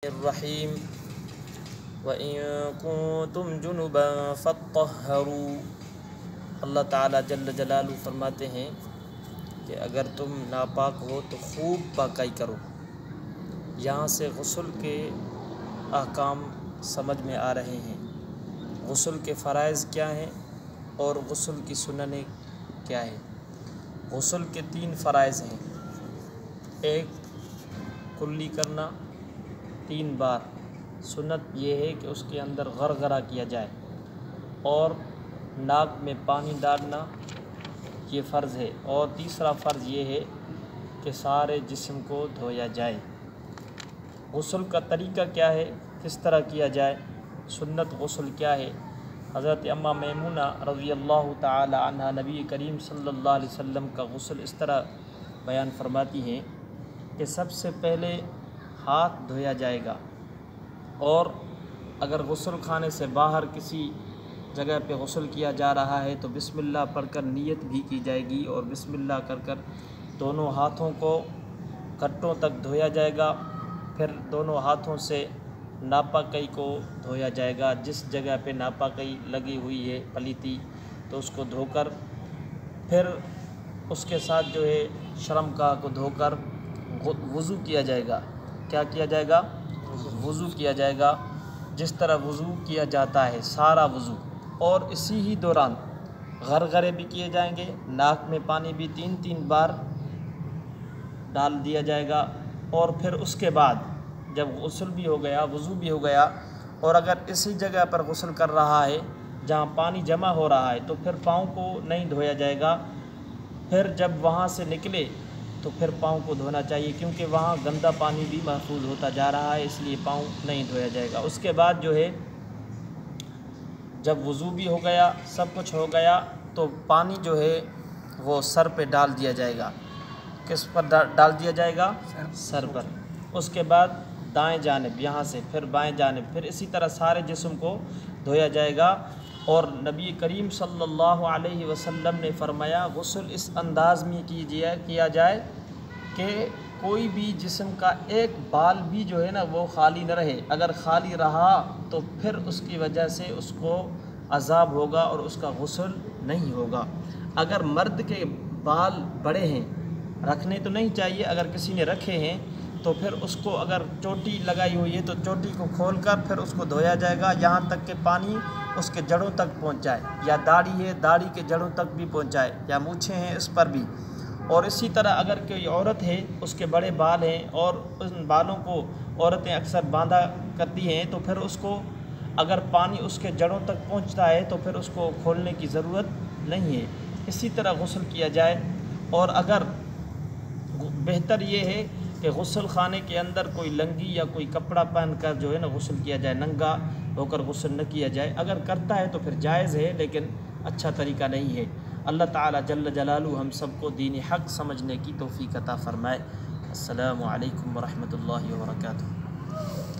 الرحیم وَإِن كُنتُم جُنُبًا فَاطَّهَّرُوا۔ اللہ تعالیٰ جل جلالہ فرماتے ہیں کہ اگر تم ناپاک ہو تو خوب پاکائی کرو۔ یہاں سے غسل کے احکام سمجھ میں آ رہے ہیں، غسل کے فرائض کیا ہیں اور غسل کی سننیں کیا ہیں۔ غسل کے 3 فرائض ہیں، ایک کلی کرنا 3 بار، سنت یہ ہے کہ اس کے اندر غرغرہ کیا جائے، اور ناک میں پانی ڈالنا یہ فرض ہے، اور تیسرا فرض یہ ہے کہ سارے جسم کو دھویا جائے۔ غسل کا طریقہ کیا ہے، کس طرح کیا جائے، سنت غسل کیا ہے۔ حضرت اماں میمونہ رضی اللہ تعالی عنہ نبی کریم صلی اللہ علیہ وسلم کا غسل اس طرح بیان فرماتی ہیں کہ سب سے پہلے ہاتھ دھویا جائے گا، اور اگر غسل خانے سے باہر کسی جگہ پہ غسل کیا جا رہا ہے تو بسم اللہ پڑھ کر نیت بھی کی جائے گی، اور بسم اللہ کر دونوں ہاتھوں کو کٹوں تک دھویا جائے گا۔ پھر دونوں ہاتھوں سے ناپاکی کو دھویا جائے گا، جس جگہ پہ ناپاکی لگی ہوئی ہے پلیتی تو اس کو دھو کر، پھر اس کے ساتھ جو ہے شرمگاہ کو دھو کر وضو کیا جائے گا۔ کیا کیا جائے گا؟ وضو کیا جائے گا، جس طرح وضو کیا جاتا ہے سارا وضو، اور اسی ہی دوران غرغرے بھی کیے جائیں گے، ناک میں پانی بھی 3 بار ڈال دیا جائے گا، اور پھر اس کے بعد جب غسل بھی ہو گیا، وضو بھی ہو گیا، اور اگر اسی جگہ پر غسل کر رہا ہے جہاں پانی جمع ہو رہا ہے تو پھر پاؤں کو نہیں دھویا جائے گا۔ پھر جب وہاں سے نکلے تو پھر پاؤں کو دھونا چاہیے، کیونکہ وہاں گندا پانی بھی محفوظ ہوتا جا رہا ہے، اس لیے پاؤں نہیں دھویا جائے گا۔ اس کے بعد جو ہے جب وضو بھی ہو گیا، سب کچھ ہو گیا، تو پانی جو ہے وہ سر پہ ڈال دیا جائے گا۔ کس پر ڈال دیا جائے گا؟ سر پر۔ اس کے بعد دائیں جانب یہاں سے، پھر بائیں جانب، پھر اسی طرح سارے جسم کو دھویا جائے گا۔ اور نبی کریم صلی اللہ علیہ وسلم نے فرمایا غسل اس انداز میں کیا جائے کہ کوئی بھی جسم کا ایک بال بھی جو ہے نا وہ خالی نہ رہے۔ اگر خالی رہا تو پھر اس کی وجہ سے اس کو عذاب ہوگا اور اس کا غسل نہیں ہوگا۔ اگر مرد کے بال بڑے ہیں، رکھنے تو نہیں چاہیے، اگر کسی نے رکھے ہیں تو پھر اس کو، اگر چوٹی لگائی ہوئی ہے تو چوٹی کو کھول کر پھر اس کو دھویا جائے گا، یہاں تک کہ پانی اس کے جڑوں تک پہنچ جائے، یا داڑھی ہے داڑھی کے جڑوں تک بھی پہنچائے، یا مونچھیں ہیں اس پر بھی۔ اور اسی طرح اگر کوئی عورت ہے، اس کے بڑے بال ہیں اور ان بالوں کو عورتیں اکثر باندھا کرتی ہیں، تو پھر اس کو اگر پانی اس کے جڑوں تک پہنچتا ہے تو پھر اس کو کھولنے کی ضرورت نہیں ہے۔ اسی طرح غسل کیا جائے۔ اور اگر بہتر یہ ہے کہ غسل خانے کے اندر کوئی لنگی یا کوئی کپڑا پہن کر جو ہے نا غسل کیا جائے، ننگا ہو کر غسل نہ کیا جائے۔ اگر کرتا ہے تو پھر جائز ہے، لیکن اچھا طریقہ نہیں ہے۔ اللہ تعالیٰ جل جلالہ ہم سب کو دین حق سمجھنے کی توفیق عطا فرمائے۔ السلام علیکم ورحمۃ اللہ وبرکاتہ۔